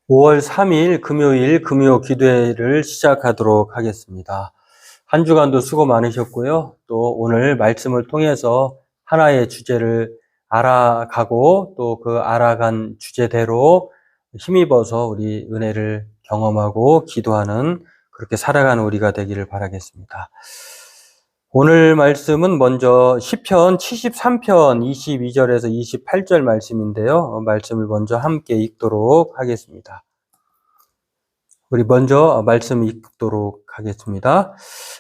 5월 3일 금요일 금요 기도회를 시작하도록 하겠습니다. 한 주간도 수고 많으셨고요. 또 오늘 말씀을 통해서 하나의 주제를 알아가고 또 그 알아간 주제대로 힘입어서 우리 은혜를 경험하고 기도하는 그렇게 살아가는 우리가 되기를 바라겠습니다. 오늘 말씀은 먼저 시편 73편 22절에서 28절 말씀인데요. 말씀을 먼저 함께 읽도록 하겠습니다. 우리 먼저 말씀 읽도록 하겠습니다.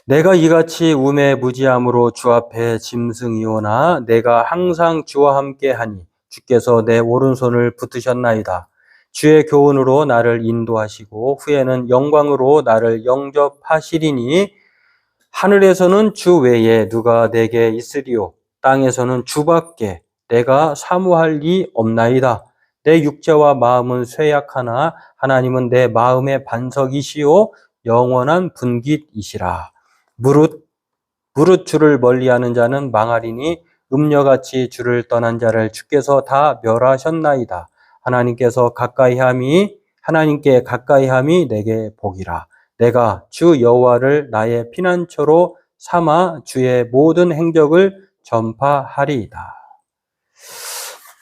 내가 이같이 우매 무지함으로 주 앞에 짐승이오나 내가 항상 주와 함께하니 주께서 내 오른손을 붙으셨나이다. 주의 교훈으로 나를 인도하시고 후에는 영광으로 나를 영접하시리니 하늘에서는 주 외에 누가 내게 있으리요 땅에서는 주밖에 내가 사모할 리 없나이다. 내 육체와 마음은 쇠약하나 하나님은 내 마음의 반석이시요 영원한 분깃이시라. 무릇 주를 멀리하는 자는 망하리니 음녀같이 주를 떠난 자를 주께서 다 멸하셨나이다. 하나님께 가까이함이 내게 복이라. 내가 주 여호와를 나의 피난처로 삼아 주의 모든 행적을 전파하리이다.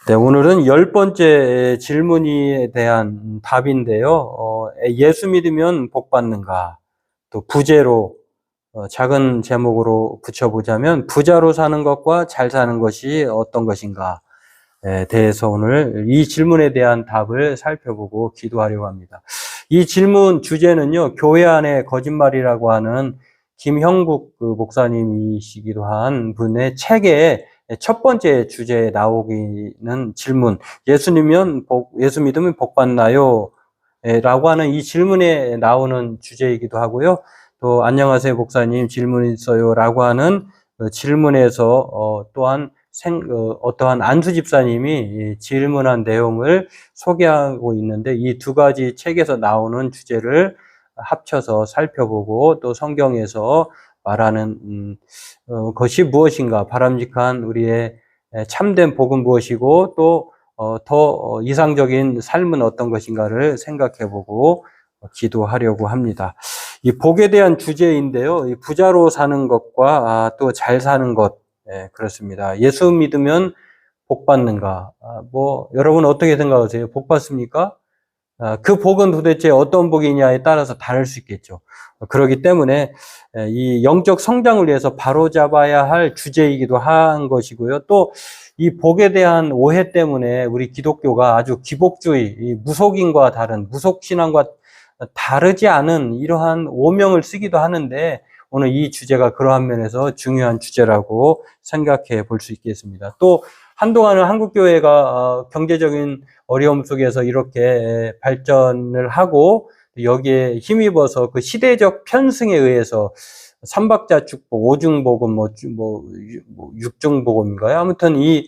네, 오늘은 10번째 질문에 대한 답인데요. 예수 믿으면 복 받는가? 또 부제로 작은 제목으로 붙여보자면 부자로 사는 것과 잘 사는 것이 어떤 것인가? 대해서 오늘 이 질문에 대한 답을 살펴보고 기도하려고 합니다. 이 질문 주제는요, 교회 안에 거짓말이라고 하는 김형국 목사님이시기도 한 분의 책에 첫 번째 주제에 나오기는 질문, 예수 믿으면 복 받나요? 라고 하는 이 질문에 나오는 주제이기도 하고요. 또 안녕하세요 목사님 질문 있어요 라고 하는 질문에서 또한 어떠한 안수 집사님이 질문한 내용을 소개하고 있는데 이 두 가지 책에서 나오는 주제를 합쳐서 살펴보고 또 성경에서 말하는 것이 무엇인가, 바람직한 우리의 참된 복은 무엇이고 또 더 이상적인 삶은 어떤 것인가를 생각해보고 기도하려고 합니다. 이 복에 대한 주제인데요. 이 부자로 사는 것과 또 잘 사는 것, 그렇습니다. 예수 믿으면 복 받는가? 여러분 어떻게 생각하세요? 복 받습니까? 그 복은 도대체 어떤 복이냐에 따라서 다를 수 있겠죠. 그렇기 때문에 이 영적 성장을 위해서 바로잡아야 할 주제이기도 한 것이고요. 또 이 복에 대한 오해 때문에 우리 기독교가 아주 기복주의, 무속인과 다른, 무속신앙과 다르지 않은 이러한 오명을 쓰기도 하는데 오늘 이 주제가 그러한 면에서 중요한 주제라고 생각해 볼 수 있겠습니다. 또 한동안은 한국교회가 경제적인 어려움 속에서 이렇게 발전을 하고 여기에 힘입어서 그 시대적 편승에 의해서 삼박자축복, 오중복음, 육중복음인가요? 아무튼 이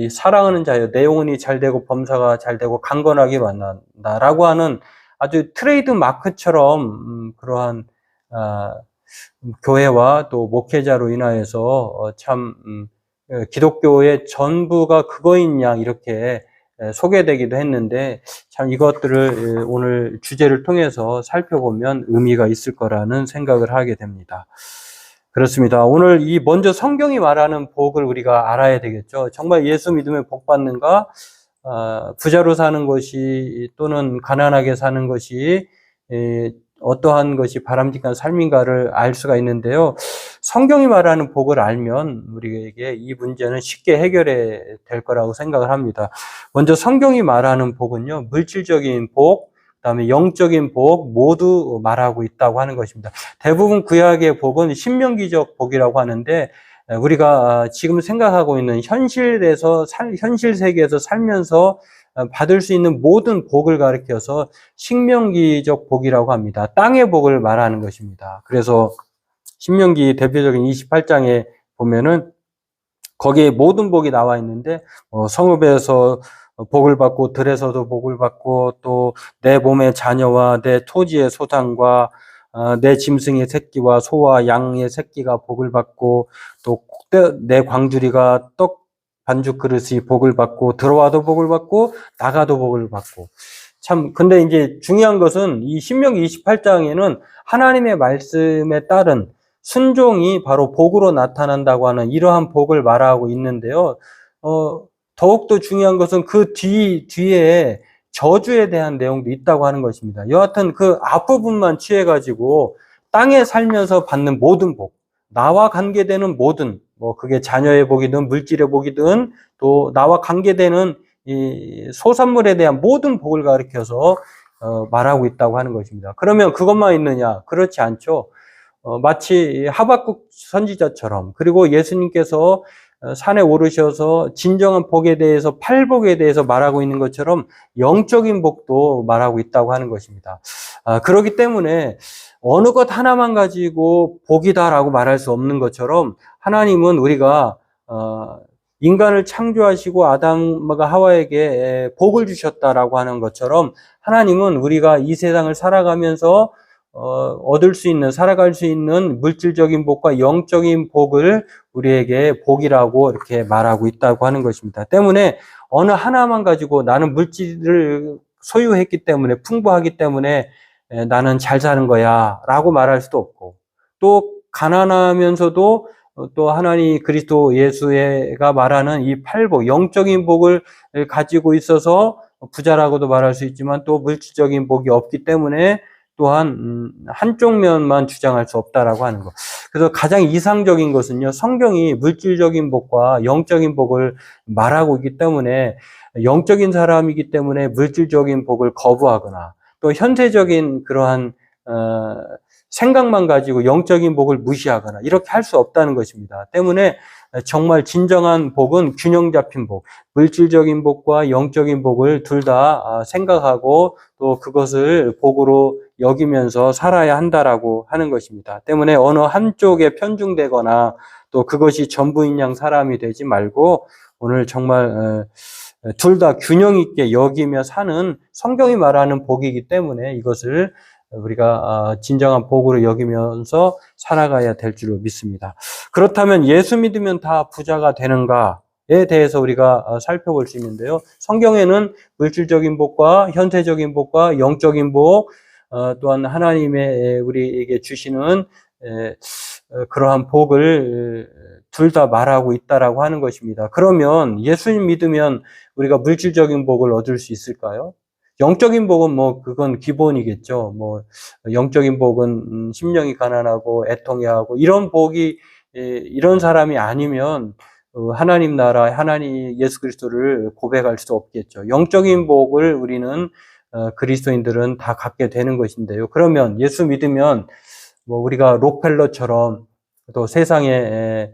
사랑하는 자여, 내 영혼이 잘 되고 범사가 잘 되고 강건하기로 한다라고 하는 아주 트레이드 마크처럼 그러한 교회와 또 목회자로 인하여서 참 기독교의 전부가 그거인 양 이렇게 소개되기도 했는데 참 이것들을 오늘 주제를 통해서 살펴보면 의미가 있을 거라는 생각을 하게 됩니다. 그렇습니다. 오늘 이 먼저 성경이 말하는 복을 우리가 알아야 되겠죠. 정말 예수 믿으면 복 받는가? 부자로 사는 것이 또는 가난하게 사는 것이 어떠한 것이 바람직한 삶인가를 알 수가 있는데요. 성경이 말하는 복을 알면 우리에게 이 문제는 쉽게 해결이 될 거라고 생각을 합니다. 먼저 성경이 말하는 복은요, 물질적인 복, 그다음에 영적인 복 모두 말하고 있다고 하는 것입니다. 대부분 구약의 복은 신명기적 복이라고 하는데 우리가 지금 생각하고 있는 현실 세계에서 살면서 받을 수 있는 모든 복을 가리켜서 신명기적 복이라고 합니다. 땅의 복을 말하는 것입니다. 그래서 신명기 대표적인 28장에 보면은 거기에 모든 복이 나와 있는데 성읍에서 복을 받고 들에서도 복을 받고 또 내 몸의 자녀와 내 토지의 소산과 내 짐승의 새끼와 소와 양의 새끼가 복을 받고 또 내 광주리가 떡 반죽 그릇이 복을 받고 들어와도 복을 받고 나가도 복을 받고, 참, 근데 이제 중요한 것은 이 신명기 28장에는 하나님의 말씀에 따른 순종이 바로 복으로 나타난다고 하는 이러한 복을 말하고 있는데요. 더욱더 중요한 것은 그 뒤에 저주에 대한 내용도 있다고 하는 것입니다. 여하튼 그 앞부분만 취해가지고 땅에 살면서 받는 모든 복, 나와 관계되는 모든, 뭐 그게 자녀의 복이든 물질의 복이든 또 나와 관계되는 이 소산물에 대한 모든 복을 가리켜서 말하고 있다고 하는 것입니다. 그러면 그것만 있느냐? 그렇지 않죠. 마치 하박국 선지자처럼, 그리고 예수님께서 산에 오르셔서 진정한 복에 대해서, 팔복에 대해서 말하고 있는 것처럼 영적인 복도 말하고 있다고 하는 것입니다. 그렇기 때문에 어느 것 하나만 가지고 복이다라고 말할 수 없는 것처럼 하나님은 우리가 인간을 창조하시고 아담과 하와에게 복을 주셨다라고 하는 것처럼 하나님은 우리가 이 세상을 살아가면서 얻을 수 있는, 살아갈 수 있는 물질적인 복과 영적인 복을 우리에게 복이라고 이렇게 말하고 있다고 하는 것입니다. 때문에 어느 하나만 가지고 나는 물질을 소유했기 때문에, 풍부하기 때문에 나는 잘 사는 거야 라고 말할 수도 없고, 또 가난하면서도 또 하나님 그리스도 예수가 말하는 이 팔복, 영적인 복을 가지고 있어서 부자라고도 말할 수 있지만 또 물질적인 복이 없기 때문에 또한 한쪽 면만 주장할 수 없다라고 하는 것. 그래서 가장 이상적인 것은요, 성경이 물질적인 복과 영적인 복을 말하고 있기 때문에 영적인 사람이기 때문에 물질적인 복을 거부하거나 또 현세적인 그러한 생각만 가지고 영적인 복을 무시하거나 이렇게 할 수 없다는 것입니다. 때문에 정말 진정한 복은 균형 잡힌 복, 물질적인 복과 영적인 복을 둘 다 생각하고 또 그것을 복으로 여기면서 살아야 한다라고 하는 것입니다. 때문에 어느 한쪽에 편중되거나 또 그것이 전부인 양 사람이 되지 말고 오늘 정말 둘 다 균형 있게 여기며 사는 성경이 말하는 복이기 때문에 이것을 우리가 진정한 복으로 여기면서 살아가야 될 줄로 믿습니다. 그렇다면 예수 믿으면 다 부자가 되는가에 대해서 우리가 살펴볼 수 있는데요. 성경에는 물질적인 복과 현세적인 복과 영적인 복, 또한 하나님의 우리에게 주시는 그러한 복을 둘 다 말하고 있다라고 하는 것입니다. 그러면 예수님 믿으면 우리가 물질적인 복을 얻을 수 있을까요? 영적인 복은 뭐 그건 기본이겠죠. 뭐 영적인 복은 심령이 가난하고 애통해하고 이런 복이 이런 사람이 아니면 하나님 나라, 하나님 예수 그리스도를 고백할 수 없겠죠. 영적인 복을 우리는 그리스도인들은 다 갖게 되는 것인데요. 그러면 예수 믿으면 뭐 우리가 록펠러처럼 또 세상에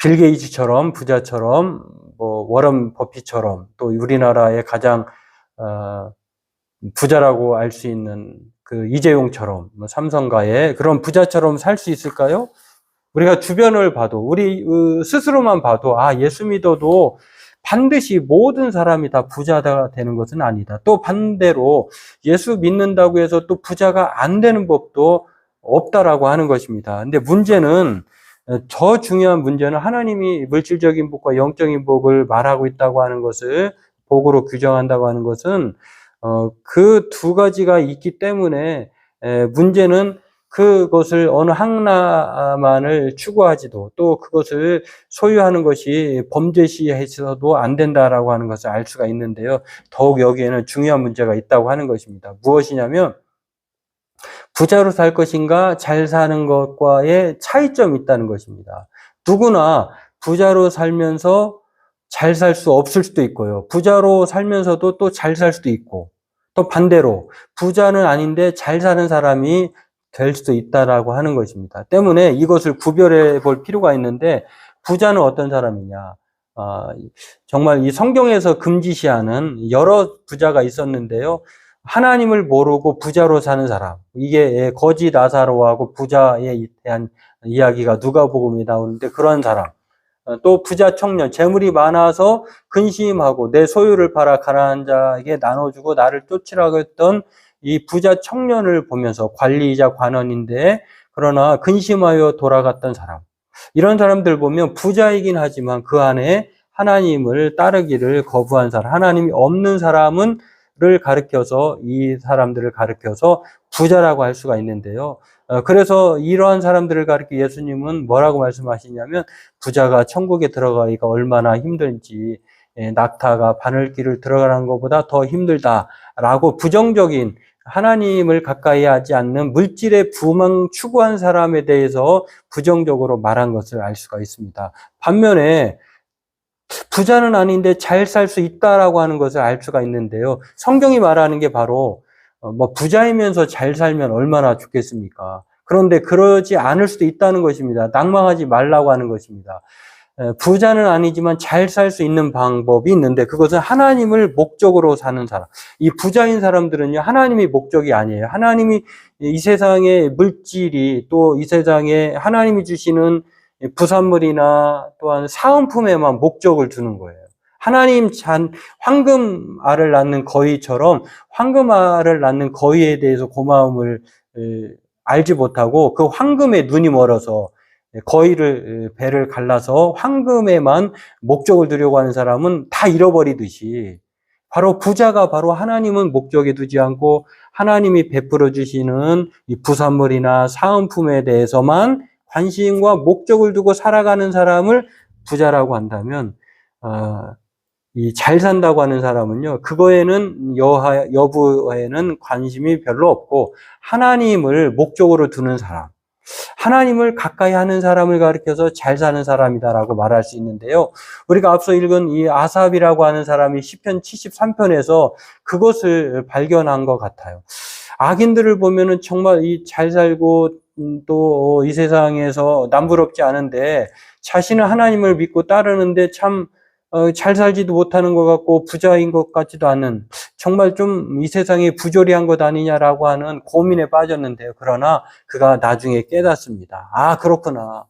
빌 게이츠처럼 부자처럼 뭐 워런 버핏처럼 또 우리나라의 가장 부자라고 알 수 있는 그 이재용처럼 뭐 삼성가의 그런 부자처럼 살 수 있을까요? 우리가 주변을 봐도 우리 스스로만 봐도 예수 믿어도 반드시 모든 사람이 다 부자가 되는 것은 아니다. 또 반대로 예수 믿는다고 해서 또 부자가 안 되는 법도 없다라고 하는 것입니다. 근데 문제는 더 중요한 문제는 하나님이 물질적인 복과 영적인 복을 말하고 있다고 하는 것을 복으로 규정한다고 하는 것은 그 두 가지가 있기 때문에 문제는 그것을 어느 하나만을 추구하지도 또 그것을 소유하는 것이 범죄시해서도 안 된다라고 하는 것을 알 수가 있는데요. 더욱 여기에는 중요한 문제가 있다고 하는 것입니다. 무엇이냐면 부자로 살 것인가 잘 사는 것과의 차이점이 있다는 것입니다. 누구나 부자로 살면서 잘 살 수 없을 수도 있고요. 부자로 살면서도 또 잘 살 수도 있고 또 반대로 부자는 아닌데 잘 사는 사람이 될 수도 있다라고 하는 것입니다. 때문에 이것을 구별해 볼 필요가 있는데 부자는 어떤 사람이냐? 정말 이 성경에서 금지시하는 여러 부자가 있었는데요. 하나님을 모르고 부자로 사는 사람. 이게 거지 나사로하고 부자에 대한 이야기가 누가복음에 나오는데 그런 사람. 또 부자 청년, 재물이 많아서 근심하고 내 소유를 팔아 가난한 자에게 나눠주고 나를 쫓으라고 했던 이 부자 청년을 보면서 관리이자 관원인데 그러나 근심하여 돌아갔던 사람. 이런 사람들 보면 부자이긴 하지만 그 안에 하나님을 따르기를 거부한 사람, 하나님이 없는 사람을 가르켜서 이 사람들을 가르켜서 부자라고 할 수가 있는데요. 그래서 이러한 사람들을 가르쳐 예수님은 뭐라고 말씀하시냐면 부자가 천국에 들어가기가 얼마나 힘든지 낙타가 바늘길을 들어가는 것보다 더 힘들다라고 부정적인 하나님을 가까이 하지 않는 물질의 부망 추구한 사람에 대해서 부정적으로 말한 것을 알 수가 있습니다. 반면에 부자는 아닌데 잘 살 수 있다라고 하는 것을 알 수가 있는데요. 성경이 말하는 게 바로 부자이면서 잘 살면 얼마나 좋겠습니까? 그런데 그러지 않을 수도 있다는 것입니다. 낭망하지 말라고 하는 것입니다. 부자는 아니지만 잘 살 수 있는 방법이 있는데 그것은 하나님을 목적으로 사는 사람. 이 부자인 사람들은요, 하나님이 목적이 아니에요. 하나님이 이 세상의 물질이 또 이 세상에 하나님이 주시는 부산물이나 또한 사은품에만 목적을 두는 거예요. 하나님 황금알을 낳는 거위처럼 황금알을 낳는 거위에 대해서 고마움을 알지 못하고 그 황금에 눈이 멀어서 거위를 배를 갈라서 황금에만 목적을 두려고 하는 사람은 다 잃어버리듯이 바로 부자가 바로 하나님은 목적에 두지 않고 하나님이 베풀어 주시는 이 부산물이나 사은품에 대해서만 관심과 목적을 두고 살아가는 사람을 부자라고 한다면 이 잘 산다고 하는 사람은요, 그거에는 여부에는 관심이 별로 없고 하나님을 목적으로 두는 사람, 하나님을 가까이 하는 사람을 가리켜서 잘 사는 사람이다라고 말할 수 있는데요. 우리가 앞서 읽은 이 아삽이라고 하는 사람이 시편 73편에서 그것을 발견한 것 같아요. 악인들을 보면은 정말 이 잘 살고 또 이 세상에서 남부럽지 않은데 자신은 하나님을 믿고 따르는데 참 잘 살지도 못하는 것 같고 부자인 것 같지도 않은 정말 좀 이 세상이 부조리한 것 아니냐라고 하는 고민에 빠졌는데요. 그러나 그가 나중에 깨닫습니다. 아, 그렇구나.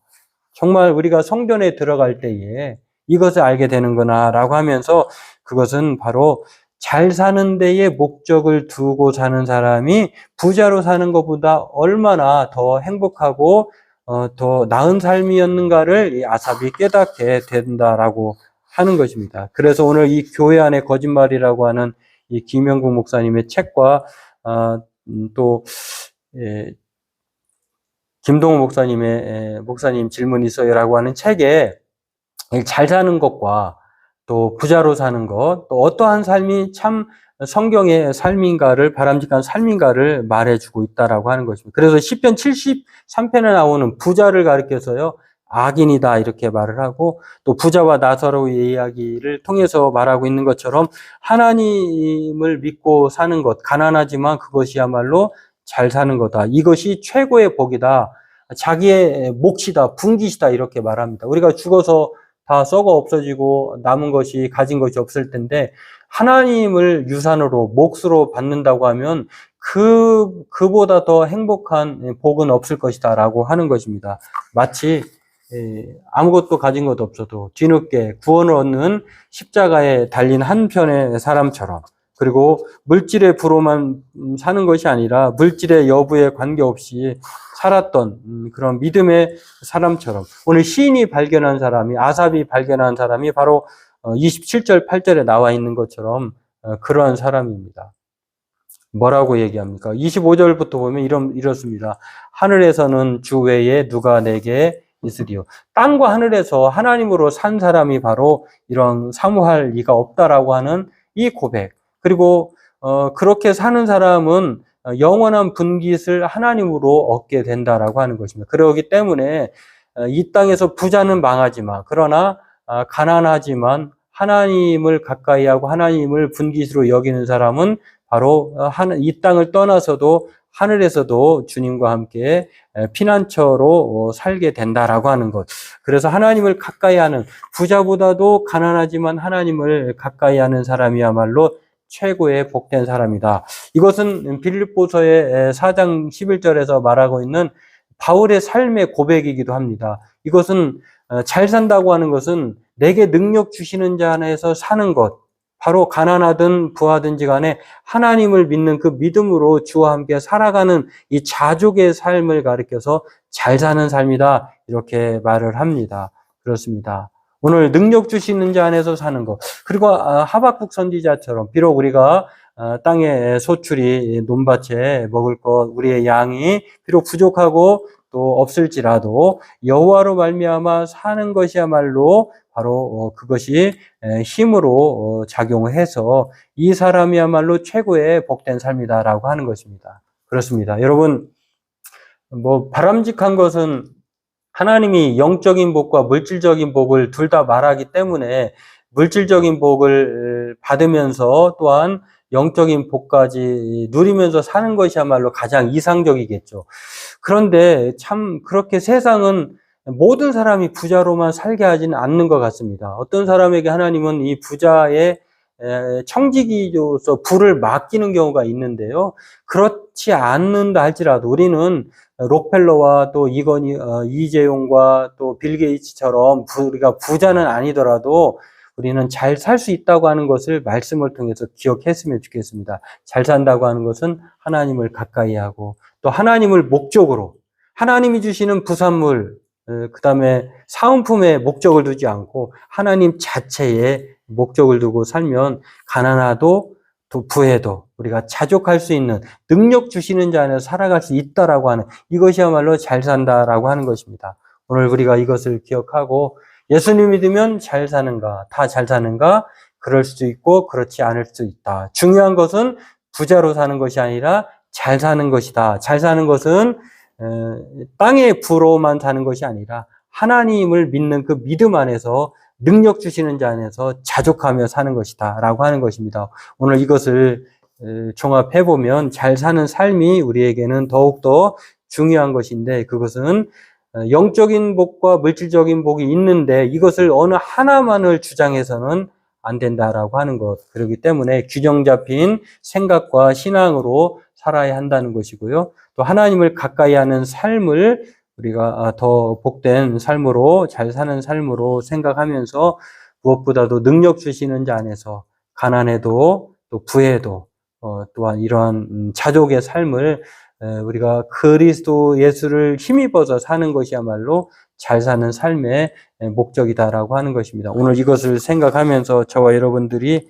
정말 우리가 성전에 들어갈 때에 이것을 알게 되는구나라고 하면서 그것은 바로 잘 사는 데에 목적을 두고 사는 사람이 부자로 사는 것보다 얼마나 더 행복하고 더 나은 삶이었는가를 이 아삽이 깨닫게 된다라고 하는 것입니다. 그래서 오늘 이 교회 안에 거짓말이라고 하는 이 김영국 목사님의 책과 또 김동호 목사님의 목사님 질문이 있어요라고 하는 책에 잘 사는 것과 또 부자로 사는 것, 또 어떠한 삶이 참 성경의 삶인가를 바람직한 삶인가를 말해주고 있다라고 하는 것입니다. 그래서 시편 73편에 나오는 부자를 가리켜서요, 악인이다 이렇게 말을 하고 또 부자와 나사로의 이야기를 통해서 말하고 있는 것처럼 하나님을 믿고 사는 것, 가난하지만 그것이야말로 잘 사는 거다. 이것이 최고의 복이다. 자기의 몫이다, 분깃이다 이렇게 말합니다. 우리가 죽어서 다 썩어 없어지고 남은 것이 가진 것이 없을 텐데 하나님을 유산으로 몫으로 받는다고 하면 그보다 더 행복한 복은 없을 것이다 라고 하는 것입니다. 마치 아무것도 가진 것 없어도 뒤늦게 구원을 얻는 십자가에 달린 한편의 사람처럼 그리고 물질의 부로만 사는 것이 아니라 물질의 여부에 관계없이 살았던 그런 믿음의 사람처럼 오늘 시인이 발견한 사람이 아삽이 발견한 사람이 바로 27절 8절에 나와 있는 것처럼 그러한 사람입니다. 뭐라고 얘기합니까? 25절부터 보면 이렇습니다. 하늘에서는 주 외에 누가 내게 있으리요. 땅과 하늘에서 하나님으로 산 사람이 바로 이런 사모할 리가 없다라고 하는 이 고백. 그리고 그렇게 사는 사람은 영원한 분깃을 하나님으로 얻게 된다라고 하는 것입니다. 그러기 때문에 이 땅에서 부자는 망하지만 그러나 가난하지만 하나님을 가까이 하고 하나님을 분깃으로 여기는 사람은 바로 이 땅을 떠나서도 하늘에서도 주님과 함께 피난처로 살게 된다라고 하는 것. 그래서 하나님을 가까이 하는 부자보다도 가난하지만 하나님을 가까이 하는 사람이야말로 최고의 복된 사람이다. 이것은 빌립보서의 4장 11절에서 말하고 있는 바울의 삶의 고백이기도 합니다. 이것은 잘 산다고 하는 것은 내게 능력 주시는 자 안에서 사는 것. 바로 가난하든 부하든지 간에 하나님을 믿는 그 믿음으로 주와 함께 살아가는 이 자족의 삶을 가리켜서 잘 사는 삶이다. 이렇게 말을 합니다. 그렇습니다. 오늘 능력 주시는 자 안에서 사는 것. 그리고 하박국 선지자처럼 비록 우리가 땅의 소출이 논밭에 먹을 것, 우리의 양이 비록 부족하고 또 없을지라도 여호와로 말미암아 사는 것이야말로 바로 그것이 힘으로 작용해서 이 사람이야말로 최고의 복된 삶이다라고 하는 것입니다. 그렇습니다. 여러분, 바람직한 것은 하나님이 영적인 복과 물질적인 복을 둘 다 말하기 때문에 물질적인 복을 받으면서 또한 영적인 복까지 누리면서 사는 것이야말로 가장 이상적이겠죠. 그런데 참 그렇게 세상은 모든 사람이 부자로만 살게 하지는 않는 것 같습니다. 어떤 사람에게 하나님은 이 부자의 청지기로서 부를 맡기는 경우가 있는데요. 그렇지 않는다 할지라도 우리는 록펠러와 또 이재용과 또 빌 게이츠처럼 우리가 부자는 아니더라도 우리는 잘 살 수 있다고 하는 것을 말씀을 통해서 기억했으면 좋겠습니다. 잘 산다고 하는 것은 하나님을 가까이 하고 또 하나님을 목적으로 하나님이 주시는 부산물 그다음에 사은품에 목적을 두지 않고 하나님 자체에 목적을 두고 살면 가난하도 또 부해도 우리가 자족할 수 있는 능력 주시는 자 안에서 살아갈 수 있다라고 하는 이것이야말로 잘 산다라고 하는 것입니다. 오늘 우리가 이것을 기억하고 예수님 믿으면 잘 사는가? 다 잘 사는가? 그럴 수도 있고 그렇지 않을 수도 있다. 중요한 것은 부자로 사는 것이 아니라 잘 사는 것이다. 잘 사는 것은 땅의 부로만 사는 것이 아니라 하나님을 믿는 그 믿음 안에서 능력 주시는 자 안에서 자족하며 사는 것이다 라고 하는 것입니다. 오늘 이것을 종합해보면 잘 사는 삶이 우리에게는 더욱더 중요한 것인데 그것은 영적인 복과 물질적인 복이 있는데 이것을 어느 하나만을 주장해서는 안 된다라고 하는 것. 그렇기 때문에 균형 잡힌 생각과 신앙으로 살아야 한다는 것이고요. 또 하나님을 가까이 하는 삶을 우리가 더 복된 삶으로 잘 사는 삶으로 생각하면서 무엇보다도 능력 주시는 자 안에서 가난해도 또 부해도 또한 이러한 자족의 삶을 우리가 그리스도 예수를 힘입어서 사는 것이야말로 잘 사는 삶의 목적이다라고 하는 것입니다. 오늘 이것을 생각하면서 저와 여러분들이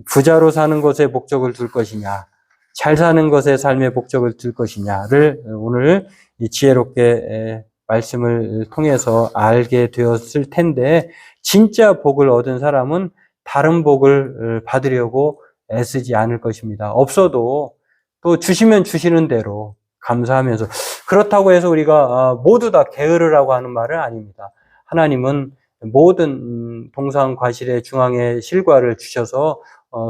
부자로 사는 것에 목적을 둘 것이냐 잘 사는 것에 삶의 목적을 둘 것이냐를 오늘 지혜롭게 말씀을 통해서 알게 되었을 텐데 진짜 복을 얻은 사람은 다른 복을 받으려고 애쓰지 않을 것입니다. 없어도 또 주시면 주시는 대로 감사하면서 그렇다고 해서 우리가 모두 다 게으르라고 하는 말은 아닙니다. 하나님은 모든 동상 과실의 중앙에 실과를 주셔서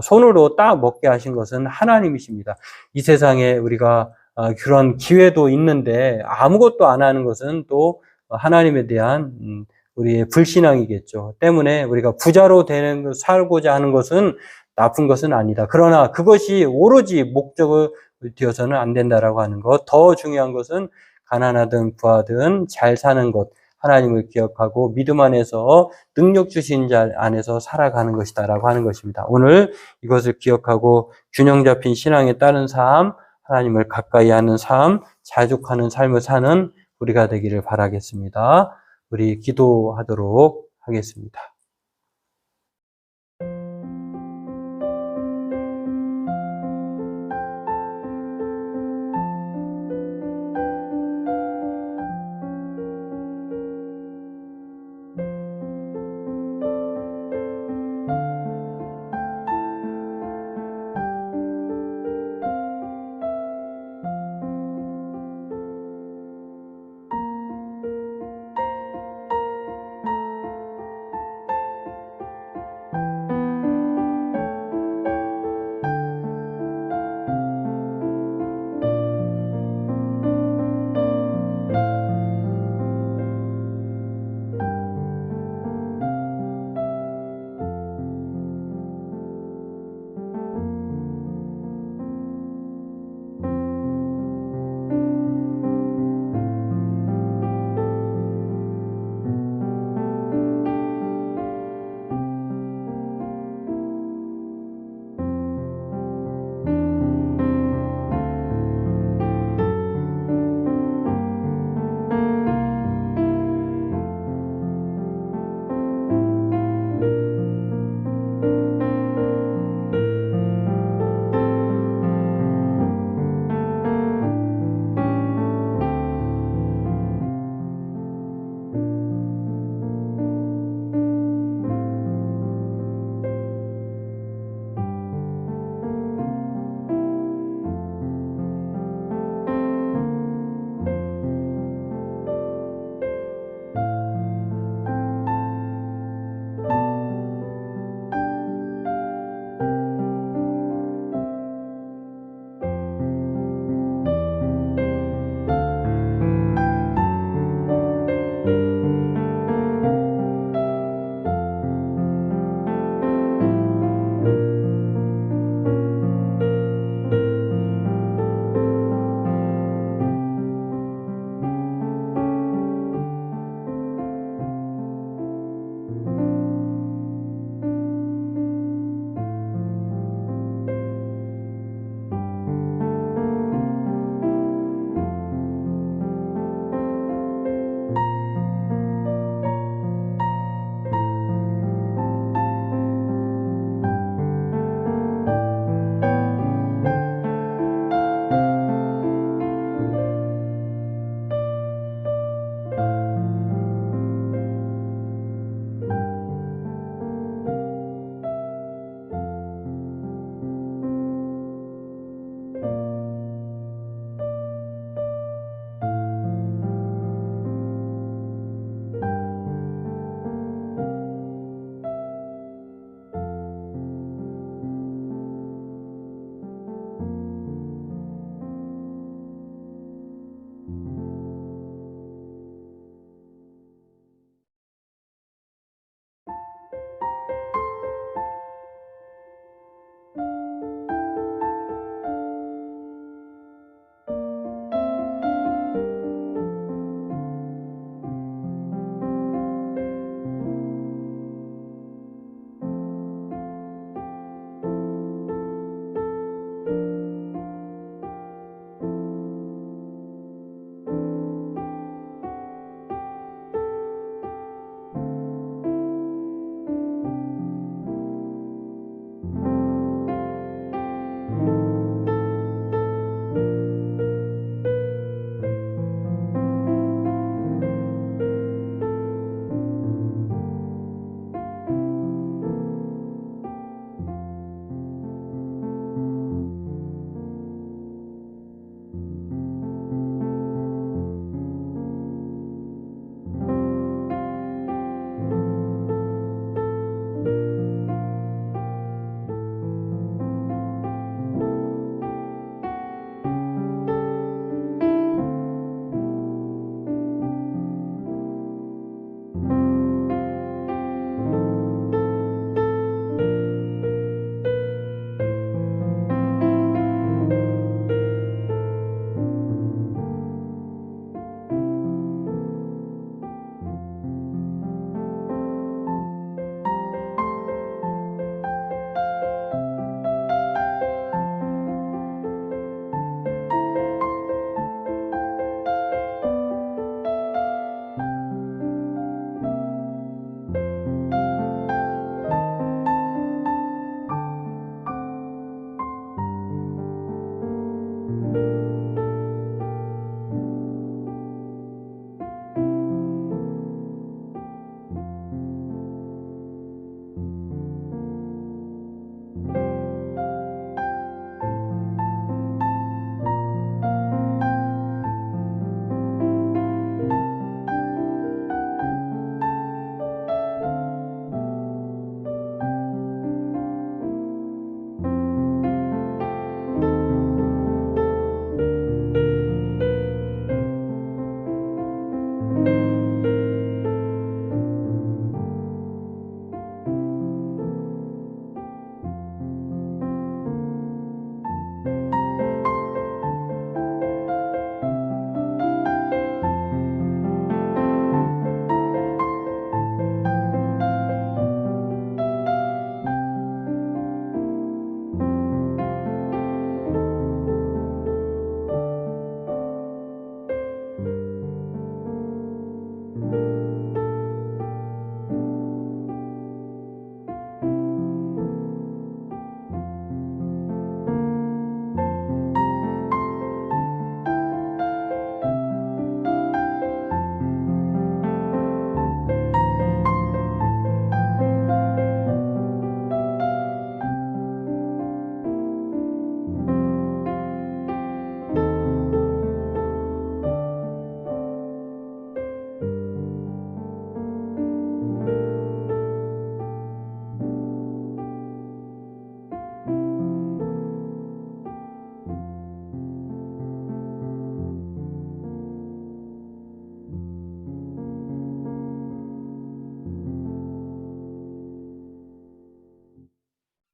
손으로 따 먹게 하신 것은 하나님이십니다. 이 세상에 우리가 그런 기회도 있는데 아무것도 안 하는 것은 또 하나님에 대한 우리의 불신앙이겠죠. 때문에 우리가 부자로 살고자 하는 것은 나쁜 것은 아니다. 그러나 그것이 오로지 목적을 되어서는 안 된다라고 하는 것. 더 중요한 것은 가난하든 부하든 잘 사는 것. 하나님을 기억하고 믿음 안에서 능력 주신 자 안에서 살아가는 것이다라고 하는 것입니다. 오늘 이것을 기억하고 균형 잡힌 신앙에 따른 삶, 하나님을 가까이 하는 삶, 자족하는 삶을 사는 우리가 되기를 바라겠습니다. 우리 기도하도록 하겠습니다.